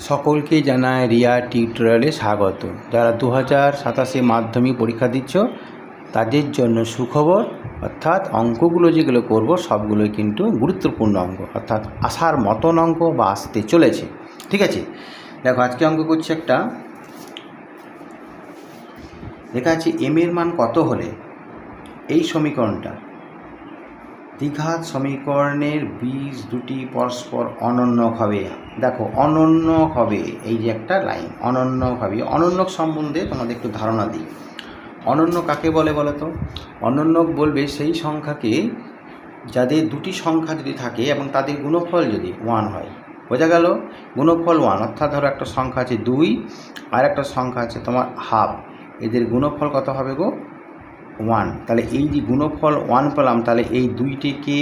সকলকে জানায় রিয়া টিউটোরিয়ালে স্বাগত। যারা 2027 মাধ্যমিক পরীক্ষা দিচ্ছ তাদের জন্য সুখবর, অর্থাৎ অঙ্কগুলো যেগুলো করব সবগুলোই কিন্তু গুরুত্বপূর্ণ অঙ্ক, অর্থাৎ আসার মতন অঙ্ক বা আসতে চলেছে। ঠিক আছে, দেখো আজকে অঙ্ক করছি একটা, লেখা আছে এম এর মান কত হলে এই সমীকরণটা দ্বিঘাত সমীকরণের বীজ দুটি পরস্পর অনন্যক হবে। দেখো অনন্যক হবে, এই যে একটা লাইন অনন্যক হবে। অনন্যক সম্বন্ধে তোমাদের একটু ধারণা দিই। অনন্য কাকে বলে বলো তো? অনন্যক বলবে সেই সংখ্যাকে যাদের দুটি সংখ্যা যদি থাকে এবং তাদের গুণফল যদি 1 হয়। বোঝা গেল? গুণফল 1, অর্থাৎ ধরো একটা সংখ্যা আছে 2 আর একটা সংখ্যা আছে তোমার হাফ, এদের গুণফল কত হবে গো? 1। তাহলে এই যে গুণফল 1 পেলাম, তাহলে এই দুইটিকে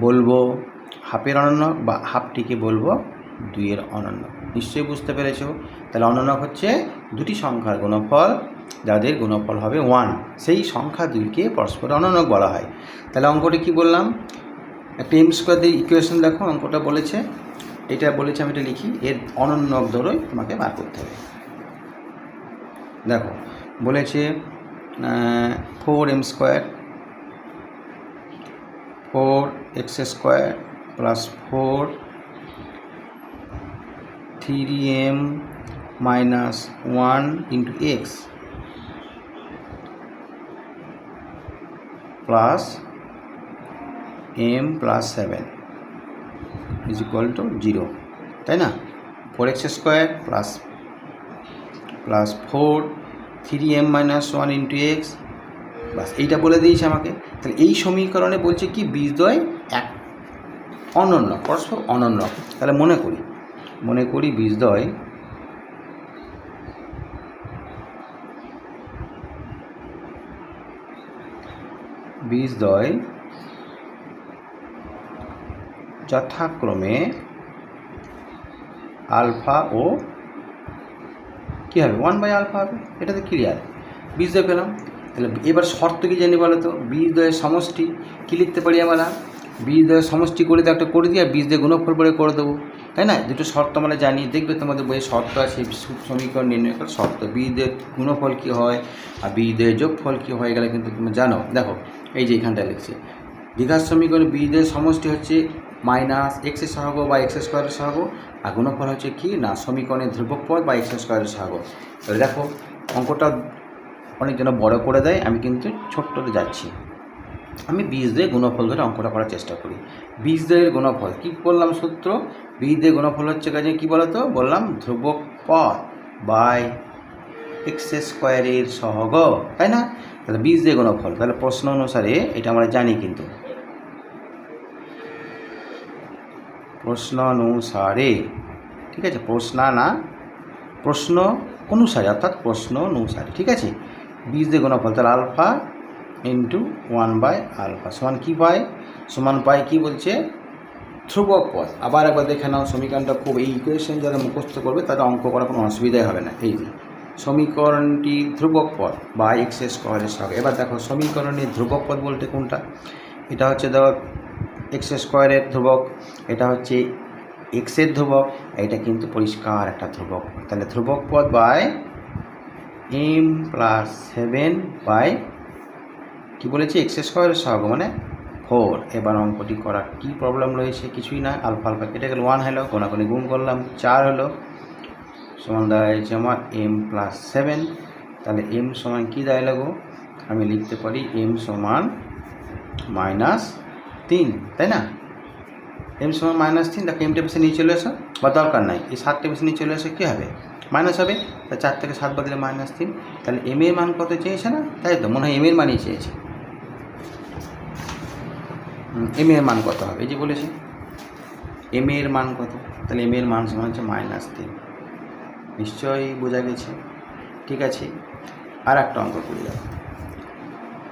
বলবো হাফের অনন্যক বা হাফটিকে বলবো 2-এর অনন্যক। নিশ্চয়ই বুঝতে পেরেছো? তাহলে অনন্যক হচ্ছে দুটি সংখ্যার গুণফল যাদের গুণফল হবে 1, সেই সংখ্যা দুইকে পরস্পর অনন্যক বলা হয়। তাহলে অঙ্কটি কি বললাম, একটা এম স্কোয়ার ইকুয়েশন দেখো অঙ্কটা বলেছে, এটা বলেছে আমি এটা লিখি, এর অনন্যক ধরেই তোমাকে বার করতে হবে। দেখো বলেছে 4m square 4x square plus 4 3m minus 1 into x plus m plus 7 is equal to 0, তাই না? 4x square plus 4 3m minus 1 into x, বাস এইটা বলে দিয়েছে আমাকে। তাহলে এই সমীকরণে বলছে কি বীজদ্বয় এক অনন্য, পরস্পর অনন্য। তাহলে মনে করি বীজদ্বয় যথাক্রমে আলফা ও কী হবে 1/α হবে। এটাতে ক্লিয়ার, বীজদ্বয় পেলাম। তাহলে এবার শর্ত কি জানি বলো তো? বীজদ্বয়ের সমষ্টি কী লিখতে পারি আমরা? বীজদ্বয়ের সমষ্টি করে একটা করে দিই আর বীজদ্বয় গুণফল করে দেবো, তাই না? দুটো শর্ত আমরা জানি, দেখবে তোমাদের বইয়ে শর্ত আছে, সমীকরণ নির্ণয় করার শর্ত। বীজদ্বয়ের গুণফল কী হয় আর বীজদ্বয়ের যোগফল কী হয়, গেলে কিন্তু তুমি জানো। দেখো এই যে এখানটা লিখছে, দ্বিঘাত সমীকরণে বীজদ্বয়ের সমষ্টি হচ্ছে মাইনাস x এর সহগ বা x স্কোয়ারের সহগ, আর গুণফল হচ্ছে কি না সমীকরণের ধ্রুবক পদ বা x স্কোয়ারের সহগ। তাহলে দেখো অঙ্কটা অনেক যেন বড় করে দেয়, আমি কিন্তু ছোট্টতে যাচ্ছি। আমি বীজদ্বয়ের গুণফল ধরে অঙ্কটা করার চেষ্টা করি। বীজদ্বয়ের গুণফল কী বললাম সূত্র? বীজদ্বয়ের গুণফল হচ্ছে কাজে কী বলো তো? বললাম ধ্রুবক পদ বাই x স্কোয়ারের সহগ, তাই না? তাহলে বীজদ্বয়ের গুণফল, তাহলে প্রশ্ন অনুসারে এটা আমরা জানি, কিন্তু প্রশ্ন অনুসারে, ঠিক আছে, প্রশ্ন অনুসারে, অর্থাৎ প্রশ্ন অনুসারে, ঠিক আছে। বীজদ্বয়ের গুণফল তাহলে আলফা ইন্টু 1/α সমান কী পায়? সমান পায় কি বলছে? ধ্রুবক পদ। আবার একবার দেখে নাও সমীকরণটা, খুব এই ইকুয়েশন যারা মুখস্থ করবে তাদের অঙ্ক করার কোনো অসুবিধাই হবে না। এই যে সমীকরণটি ধ্রুবক পদ বা x স্কোয়ারের সহগ। এবার দেখো সমীকরণের ধ্রুবক পদ বলতে কোনটা? এটা হচ্ছে ধরো x স্কোয়ারের ধ্রুবক, এটা হচ্ছে x এর ধ্রুবক, এটা কিন্তু পরিষ্কার একটা ধ্রুবক। তাহলে ধ্রুবক পদ বাই m প্লাস 7 বাই কী বলেছি? x স্কোয়ারের সহগ মানে 4। এবার অঙ্কটি করার কী প্রবলেম রয়েছে? কিছুই না, আলফা কেটে গেল, 1 হলো, কোনাকুনি গুণ করলাম, 4 হলো, সমান দাঁড়াচ্ছে আমার m প্লাস 7। তাহলে m সমান কী দাঁড়ালো গো? আমি লিখতে পারি m সমান -3, তাই না? m সমান -3। দেখো m টেবিসে নিয়ে চলে আসো, বা দরকার নাই, এই 7 টেবিসে নিয়ে চলে আসো, কী হবে? মাইনাস হবে। তা 4 থেকে 7 বাদ দিলে -3। তাহলে m এর মান কত চেয়েছে না? তাই তো মনে হয় m এর মানই চেয়েছে। m এর মান কত হবে? এই যে বলেছে m এর মান কত, তাহলে m এর মান সমান হচ্ছে -3। নিশ্চয়ই বোঝা গেছে, ঠিক আছে। আর একটা অঙ্ক করে যাবো।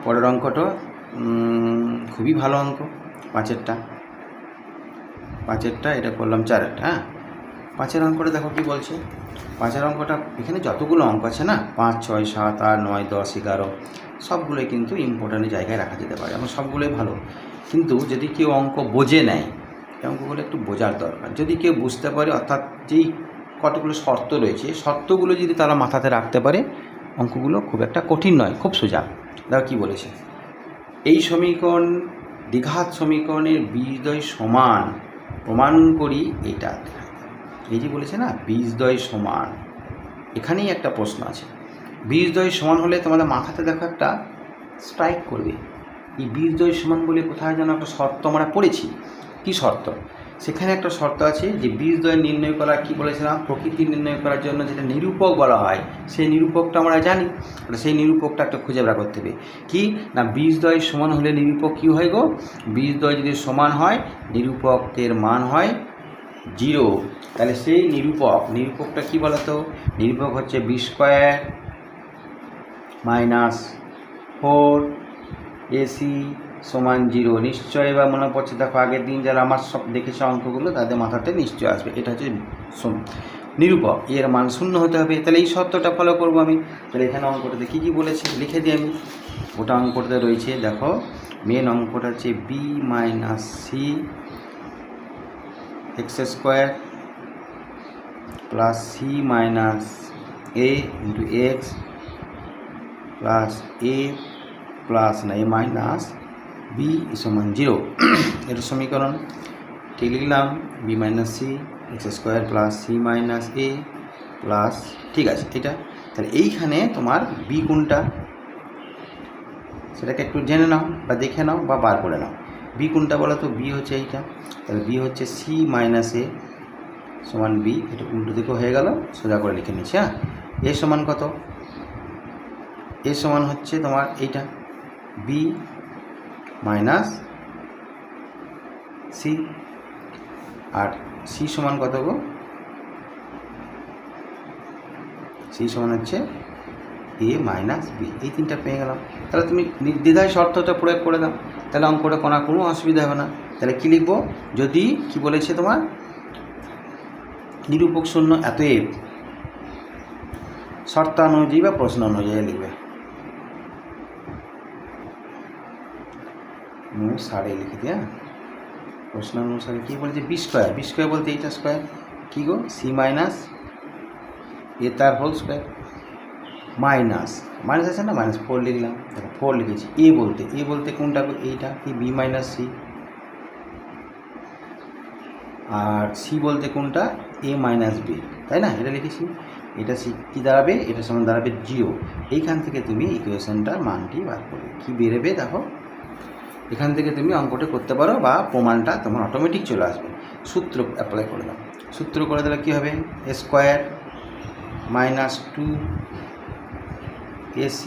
পরের অঙ্কটা খুবই ভালো অঙ্ক, পাঁচেরটা এটা করলাম 4-এরটা। হ্যাঁ, 5-এর অঙ্কটা দেখো কি বলছে। 5-এর অঙ্কটা এখানে যতগুলো অঙ্ক আছে না, 5, 6, 7, 8, 9, 10, 11 সবগুলোই কিন্তু ইম্পর্ট্যান্ট জায়গায় রাখা যেতে পারে, এবং সবগুলোই ভালো। কিন্তু যদি কেউ অঙ্ক বোঝে নেয়, অঙ্কগুলো একটু বোঝার দরকার। যদি কেউ বুঝতে পারে, অর্থাৎ যেই কতগুলো শর্ত রয়েছে, শর্তগুলো যদি তারা মাথাতে রাখতে পারে অঙ্কগুলো খুব একটা কঠিন নয়, খুব সোজা। দেখো কী বলেছে, এই সমীকরণ দ্বিঘাত সমীকরণের বীজদ্বয় সমান প্রমাণ করি এটা। এই যে বলেছে না বীজদ্বয় সমান, এখানেই একটা প্রশ্ন আছে। বীজদ্বয় সমান হলে তোমাদের মাথাতে দেখো একটা স্ট্রাইক করবে, এই বীজদ্বয় সমান বলে কোথায় যেন একটা শর্ত আমরা পড়েছি। কী শর্ত? সেখানে একটা শর্ত আছে যে বীজদ্বয় নির্ণয় করা, কি বলেছিলাম, প্রকৃতি নির্ণয় করার জন্য যেটা নিরূপক বলা হয় সেই নিরূপকটা আমরা জানি, সেই নিরূপকটা একটা খুঁজে বের করতে হবে। কি না, বীজদ্বয় সমান হলে নিরূপক কী হয় গো, বীজদ্বয় যদি সমান হয় নিরূপকের মান হয় 0। তাহলে সেই নিরূপকটা কী বলতো, নিরূপক হচ্ছে বি স্কোয়ার মাইনাস 4ac সমান 0। নিশ্চয় এবার মনে পড়ছে, দেখো আগের দিন যারা আমার সব দেখেছে অঙ্কগুলো তাদের মাথাতে নিশ্চয় আসবে। এটা হচ্ছে নিরূপক, এর মান 0 হতে হবে। তাহলে এই শর্তটা ফলো করবো আমি। তাহলে এখানে অঙ্কটাতে কী কী বলেছে লিখে দিই আমি। ওটা অঙ্কটাতে রয়েছে, দেখো মেন অঙ্কটা হচ্ছে b minus c x square plus c minus a into x plus a plus না এ মাইনাস বি সমান 0। এটা সমীকরণ ঠিক লিখলাম, b minus c x square plus c minus a plus, ঠিক আছে এটা। তাহলে এইখানে তোমার বি কোনটা সেটাকে একটু জেনে নাও বা দেখে নাও বা বার করে নাও। বি কোনটা বলো তো, বি হচ্ছে এইটা। তাহলে বি হচ্ছে সি মাইনাস এ সমান বি, এটা উল্টো দিকেও হয়ে গেল, সোজা করে লিখে নিচ্ছি। হ্যাঁ, এ সমান কত, এ সমান হচ্ছে তোমার এইটা বি মাইনাস সি, আর সি সমান কত গো, সি সমান হচ্ছে এ মাইনাস বি। এই তিনটা পেয়ে গেলাম। তাহলে তুমি নির্দ্বিধায় শর্তটা প্রয়োগ করে দাও, তাহলে অঙ্কটা কোনো অসুবিধা হবে না। তাহলে কী লিখবো, যদি কি বলেছে তোমার নিরূপক শূন্য এতএব শর্তানুযায়ী বা প্রশ্ন অনুযায়ী লিখবে। সাড়ে লিখে দিয়া প্রশ্ন অনুসারে কী বলেছে, বি স্কোয়ার, বি স্কোয়ার বলতে এইটা স্কোয়ার কী গো, সি মাইনাস এ তার হোল স্কোয়ার মাইনাস আছে না মাইনাস 4 লিখলাম, দেখো 4 লিখেছি। এ বলতে কোনটা, এইটা কি বি মাইনাস সি, আর সি বলতে কোনটা এ মাইনাস বি, তাই না, এটা লিখেছি। এটা সি কী দাঁড়াবে, এটা সমান দাঁড়াবে 0। এইখান থেকে তুমি ইকুয়েশনটার মানটি বার করবে, কী বেরোবে দেখো। এখান থেকে তুমি অঙ্কটা করতে পারো বা প্রমাণটা তোমার অটোমেটিক চলে আসবে। সূত্র অ্যাপ্লাই করে দাও, সূত্র করে দিলে কী হবে, এ স্কোয়ার মাইনাস 2ac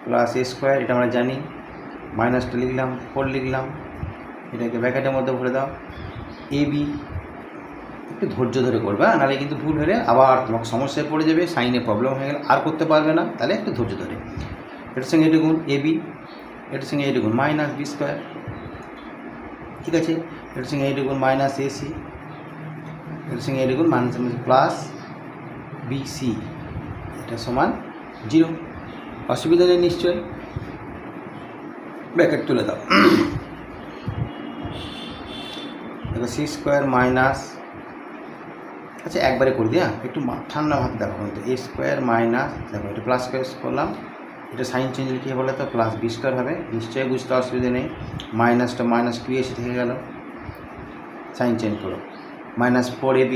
প্লাস এ স্কোয়ার, এটা আমরা জানি, মাইনাসটা লিখলাম 4 লিখলাম, এটাকে ব্র্যাকেটের মধ্যে ভরে দাও। এ বি একটু ধৈর্য ধরে করবে, নাহলে কিন্তু ভুল হলে আবার তোমাকে সমস্যায় পড়ে যাবে, সাইনে প্রবলেম হয়ে গেলে আর করতে পারবে না। তাহলে একটু ধৈর্য ধরে, এটার সঙ্গে এটুকুন এ বি, এটার সঙ্গে এইটুকুন মাইনাস বি স্কোয়ার, ঠিক আছে। এটার সঙ্গে এইটুকুন মাইনাস এসি, এটার সঙ্গে এইটুকুন মাইনাস প্লাস বিসি, এটা সমান 0। অসুবিধা নেই নিশ্চয়, ব্র্যাকেট তুলে দাও। দেখো সি স্কোয়ার মাইনাস, আচ্ছা একবারে করে দিই, একটু ঠান্ডা মাথায় দেখো, কিন্তু এ স্কোয়ার মাইনাস, দেখো এটা প্লাস স্কোয়ার করলাম, এটা সাইন চেঞ্জ কী বলে তো প্লাস বি স্কোয়ার হবে, নিশ্চয়ই বুঝতে অসুবিধা নেই। মাইনাসটা মাইনাস 2 এসে থেকে গেল, সাইন চেঞ্জ করো, মাইনাস 4ab,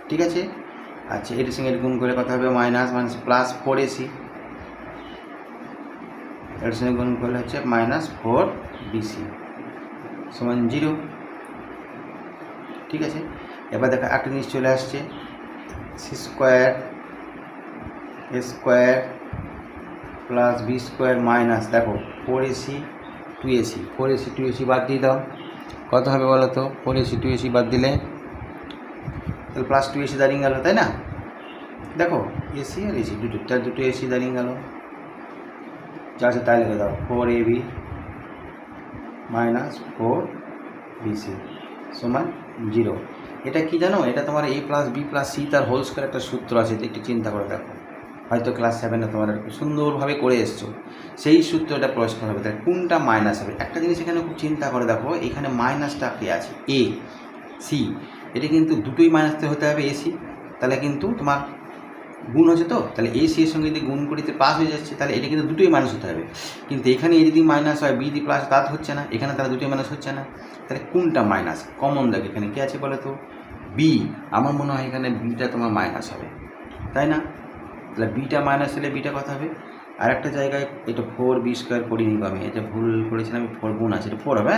ঠিক আছে। আচ্ছা এটার সঙ্গে গুণ করে কথা হবে মাইনাস মাইনাস প্লাস 4ac, এটার সঙ্গে গুণ করলে হচ্ছে মাইনাস 4bc সমান 0, ঠিক আছে। এবার দেখো একটা জিনিস চলে আসছে, c square a square plus b square minus, দেখো 4ac 2ac, 4ac 2ac বাদ দিয়ে দাও, কত হবে বলো তো, 4ac 2ac বাদ দিলে তাহলে প্লাস 2ac দাঁড়িয়ে গেল, তাই না। দেখো এসি আর এসি দুটো এসি দাঁড়িয়ে গেল, যা আছে তাই লিখে দাও, 4ab মাইনাস 4bc সমান 0। এটা কি জানো, এটা তোমার a plus B plus C তার হোল স্কোয়ার একটা সূত্র আছে, একটু চিন্তা করে দেখো, হয়তো ক্লাস 7-এ তোমার সুন্দরভাবে করে এসছো, সেই সূত্রটা প্রয়োগ করা হবে। তাহলে কোনটা মাইনাস হবে, একটা জিনিস এখানে খুব চিন্তা করে দেখো, এখানে মাইনাসটা কে আছে, এ সি, এটা কিন্তু দুটোই মাইনাসতে হতে হবে এসি, তাহলে কিন্তু তোমার গুণ হচ্ছে, তো তাহলে এসি এর সঙ্গে যদি গুণ করিতে প্লাস হয়ে যাচ্ছে, তাহলে এটা কিন্তু দুটোই মাইনাস হতে হবে। কিন্তু এখানে এ যদি মাইনাস হয়, বি যদি প্লাস, তা হচ্ছে না, এখানে তাহলে দুটোই মাইনাস হচ্ছে না। তাহলে কোনটা মাইনাস? কমন দেখো এখানে কী আছে বলো তো, বি। আমার মনে হয় এখানে বিটা তোমার মাইনাস হবে, তাই না? তাহলে বিটা মাইনাস হলে বিটা কথা হবে। আর একটা জায়গায় এটা 4b² করিনি আমি, এটা ভুল করেছিলাম, 4 গুণ আছে, এটা 4 হবে।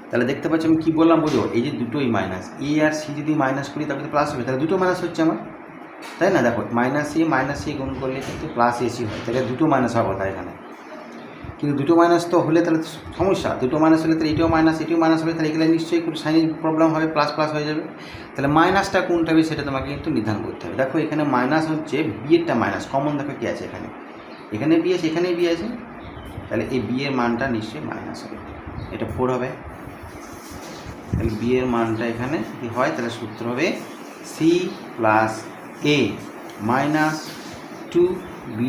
তাহলে দেখতে পাচ্ছি আমি কী বললাম বুঝো, এই যে দুটোই মাইনাস, এ আর সি যদি মাইনাস করি তারপরে প্লাস হবে, তাহলে দুটো মাইনাস হচ্ছে আমার, তাই না? দেখো মাইনাস এ গুণ করলে কিন্তু প্লাস এসি হয়, তাহলে দুটো মাইনাস হওয়ার কথা এখানে। কিন্তু দুটো মাইনাস তো হলে তাহলে সমস্যা, দুটো মাইনাস হলে তাহলে এটাও মাইনাস হবে, তাহলে এগুলো নিশ্চয়ই কোনো সাইনের প্রবলেম হবে, প্লাস প্লাস হয়ে যাবে। তাহলে মাইনাসটা কোনটা হবে সেটা তোমাকে কিন্তু নির্ধারণ করতে হবে। দেখো এখানে মাইনাস হচ্ছে, বিয়েরটা মাইনাস, কমন দেখো কী আছে এখানে, এখানে বি আছে, এখানে বি আছে, তাহলে এই বিয়ের মানটা নিশ্চয়ই মাইনাস হবে, এটা 4 হবে। তাহলে বিয়ের মানটা এখানে যদি হয় তাহলে সূত্র হবে সি প্লাস এ মাইনাস 2b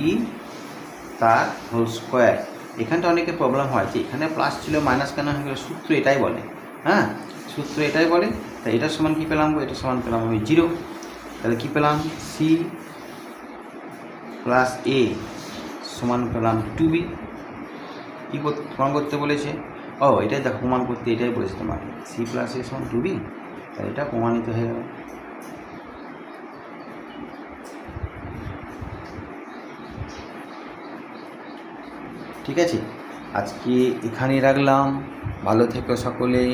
তার হোল স্কোয়ার। এখানটা অনেকে প্রবলেম হয় যে এখানে প্লাস ছিল মাইনাস কেন হয়ে গেল, সূত্র এটাই বলে, হ্যাঁ সূত্র এটাই বলে। তাই এটার সমান কী পেলাম, এটার সমান পেলাম আমি 0। তাহলে কী পেলাম, সি প্লাস এ সমান পেলাম 2b। কী প্রমাণ করতে বলেছে, ও এটাই দেখো প্রমাণ করতে, এটাই বলেছে তোমাকে, সি প্লাস এ সমান 2b, তাহলে এটা প্রমাণিত হয়ে গেল। ঠিক আছে, আজকে এখানেই রাখলাম, ভালো থেকো সকলেই।